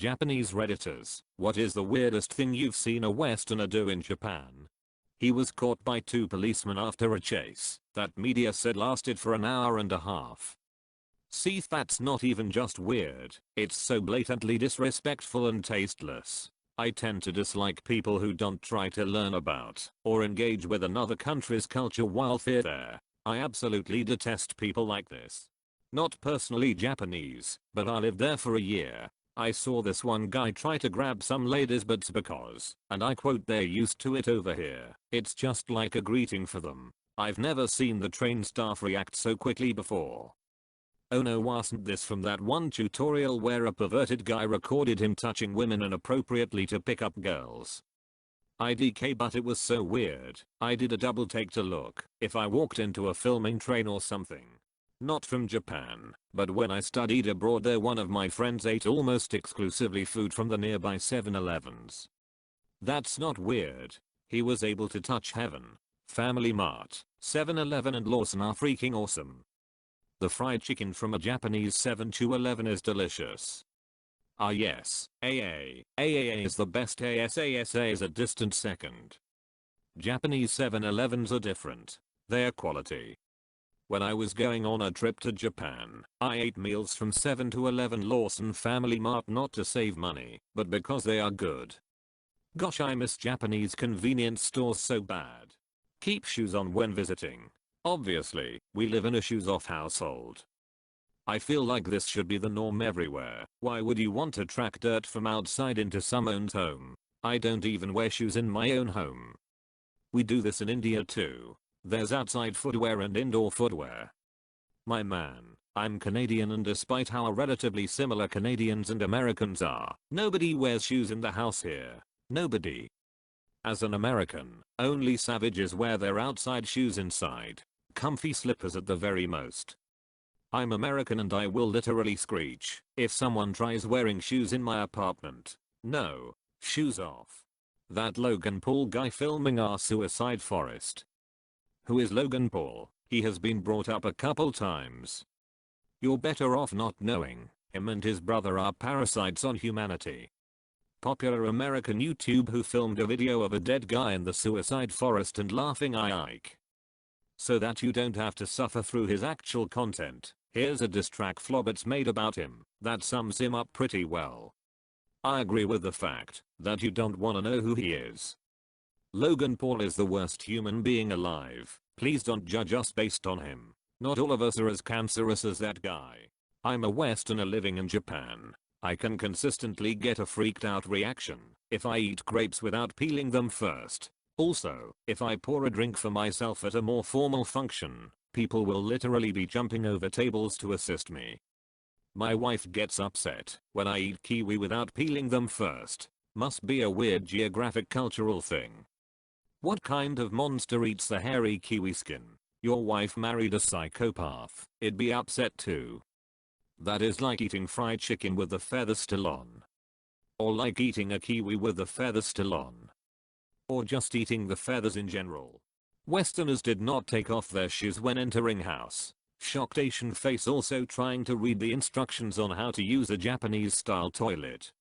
Japanese redditors, what is the weirdest thing you've seen a Westerner do in Japan? He was caught by 2 policemen after a chase that media said lasted for an hour and a half. See, that's not even just weird, it's so blatantly disrespectful and tasteless. I tend to dislike people who don't try to learn about or engage with another country's culture while they're there. I absolutely detest people like this. Not personally Japanese, but I lived there for a year. I saw this one guy try to grab some ladies' butts because, and I quote, they're used to it over here. It's just like a greeting for them. I've never seen the train staff react so quickly before. Oh no, wasn't this from that one tutorial where a perverted guy recorded him touching women inappropriately to pick up girls? IDK, but it was so weird, I did a double take to look if I walked into a filming train or something. Not from Japan, but when I studied abroad there one of my friends ate almost exclusively food from the nearby 7-Elevens. That's not weird. He was able to touch heaven. Family Mart, 7-Eleven and Lawson are freaking awesome. The fried chicken from a Japanese 7-Eleven is delicious. Ah yes, AA is the best. ASASA is a distant second. Japanese 7-Elevens are different. They're quality. When I was going on a trip to Japan, I ate meals from 7-Eleven, Lawson, Family Mart, not to save money, but because they are good. Gosh, I miss Japanese convenience stores so bad. Keep shoes on when visiting. Obviously, we live in a shoes off household. I feel like this should be the norm everywhere. Why would you want to track dirt from outside into someone's home? I don't even wear shoes in my own home. We do this in India too. There's outside footwear and indoor footwear. My man, I'm Canadian, and despite how relatively similar Canadians and Americans are, nobody wears shoes in the house here. Nobody. As an American, only savages wear their outside shoes inside. Comfy slippers at the very most. I'm American and I will literally screech if someone tries wearing shoes in my apartment. No. Shoes off. That Logan Paul guy filming our suicide forest. Who is Logan Paul? He has been brought up a couple times. You're better off not knowing. Him and his brother are parasites on humanity. Popular American YouTube who filmed a video of a dead guy in the suicide forest and laughing Ike. So that you don't have to suffer through his actual content, here's a diss track Flobbits made about him that sums him up pretty well. I agree with the fact that you don't want to know who he is. Logan Paul is the worst human being alive. Please don't judge us based on him. Not all of us are as cancerous as that guy. I'm a Westerner living in Japan. I can consistently get a freaked out reaction if I eat grapes without peeling them first. Also, if I pour a drink for myself at a more formal function, people will literally be jumping over tables to assist me. My wife gets upset when I eat kiwi without peeling them first. Must be a weird geographic cultural thing. What kind of monster eats the hairy kiwi skin? Your wife married a psychopath. It'd be upset too. That is like eating fried chicken with the feathers still on. Or like eating a kiwi with the feathers still on. Or just eating the feathers in general. Westerners did not take off their shoes when entering house. Shocked Asian face also trying to read the instructions on how to use a Japanese style toilet.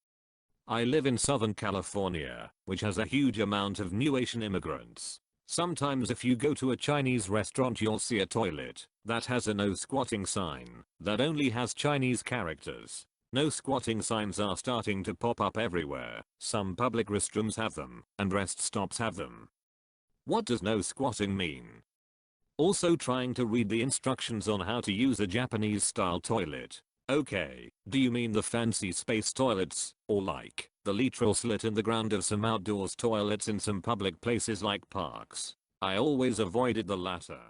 I live in Southern California, which has a huge amount of new Asian immigrants. Sometimes if you go to a Chinese restaurant you'll see a toilet that has a no squatting sign that only has Chinese characters. No squatting signs are starting to pop up everywhere. Some public restrooms have them, and rest stops have them. What does no squatting mean? Also trying to read the instructions on how to use a Japanese style toilet. Okay, do you mean the fancy space toilets, or like the literal slit in the ground of some outdoors toilets in some public places like parks? I always avoided the latter.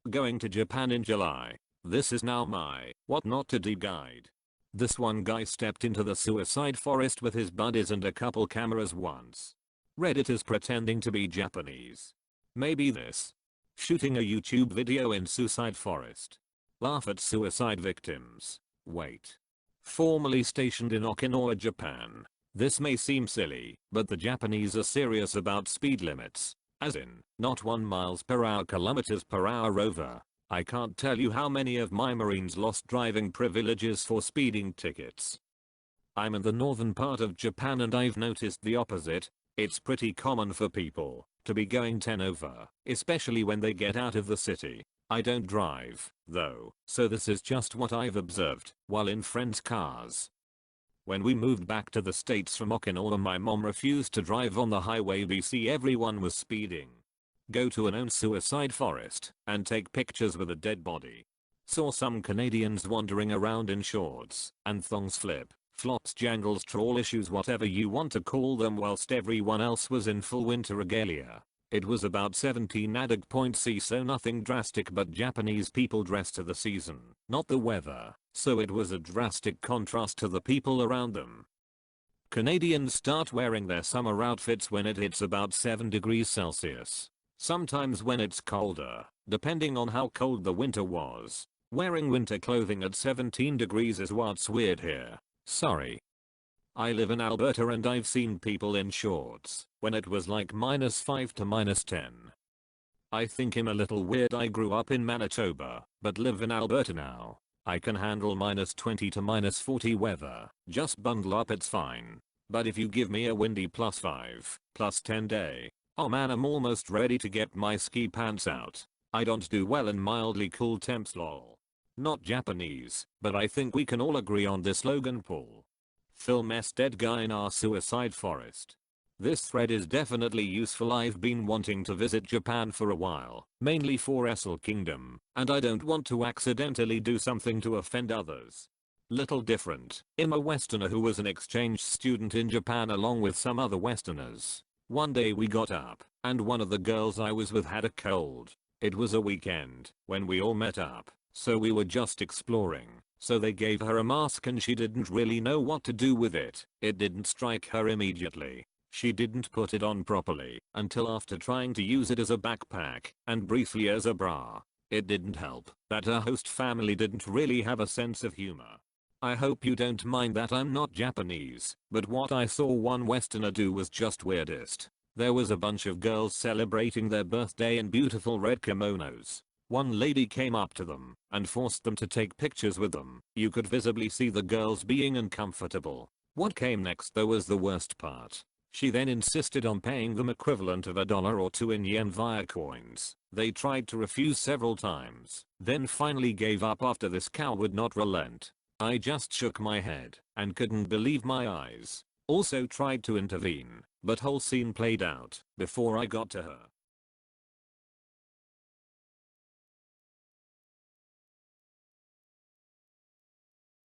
Going to Japan in July. This is now my what not to do guide. This one guy stepped into the suicide forest with his buddies and a couple cameras once. Redditors pretending to be Japanese. Maybe this. Shooting a YouTube video in suicide forest. Laugh at suicide victims. Wait. Formerly stationed in Okinawa, Japan. This may seem silly, but the Japanese are serious about speed limits. As in, not 1 miles per hour kilometers per hour over. I can't tell you how many of my Marines lost driving privileges for speeding tickets. I'm in the northern part of Japan and I've noticed the opposite. It's pretty common for people to be going 10 over, especially when they get out of the city. I don't drive, though, so this is just what I've observed while in friends' cars. When we moved back to the States from Okinawa, my mom refused to drive on the highway BC. Everyone was speeding. Go to an own suicide forest and take pictures with a dead body. Saw some Canadians wandering around in shorts and thongs, flops, jangles, troll issues, whatever you want to call them, whilst everyone else was in full winter regalia. It was about 17°C, so nothing drastic, but Japanese people dress to the season, not the weather, so it was a drastic contrast to the people around them. Canadians start wearing their summer outfits when it hits about 7°C. Sometimes when it's colder, depending on how cold the winter was. Wearing winter clothing at 17 degrees is what's weird here. Sorry. I live in Alberta and I've seen people in shorts when it was like -5 to -10. I think I'm a little weird. I grew up in Manitoba, but live in Alberta now. I can handle -20 to -40 weather. Just bundle up, it's fine. But if you give me a windy +5, +10 day, oh man, I'm almost ready to get my ski pants out. I don't do well in mildly cool temps, lol. Not Japanese, but I think we can all agree on this Logan Paul. Film S dead guy in our suicide forest. This thread is definitely useful. I've been wanting to visit Japan for a while, mainly for Wrestle Kingdom, and I don't want to accidentally do something to offend others. Little different. I'm a Westerner who was an exchange student in Japan along with some other Westerners. One day we got up, and one of the girls I was with had a cold. It was a weekend when we all met up, so we were just exploring. So they gave her a mask and she didn't really know what to do with it. It didn't strike her immediately. She didn't put it on properly until after trying to use it as a backpack and briefly as a bra. It didn't help that her host family didn't really have a sense of humor. I hope you don't mind that I'm not Japanese, but what I saw one Westerner do was just weirdest. There was a bunch of girls celebrating their birthday in beautiful red kimonos. One lady came up to them and forced them to take pictures with them. You could visibly see the girls being uncomfortable. What came next though was the worst part. She then insisted on paying them equivalent of $1 or 2 in yen via coins. They tried to refuse several times, then finally gave up after this cow would not relent. I just shook my head and couldn't believe my eyes. Also tried to intervene, but whole scene played out before I got to her.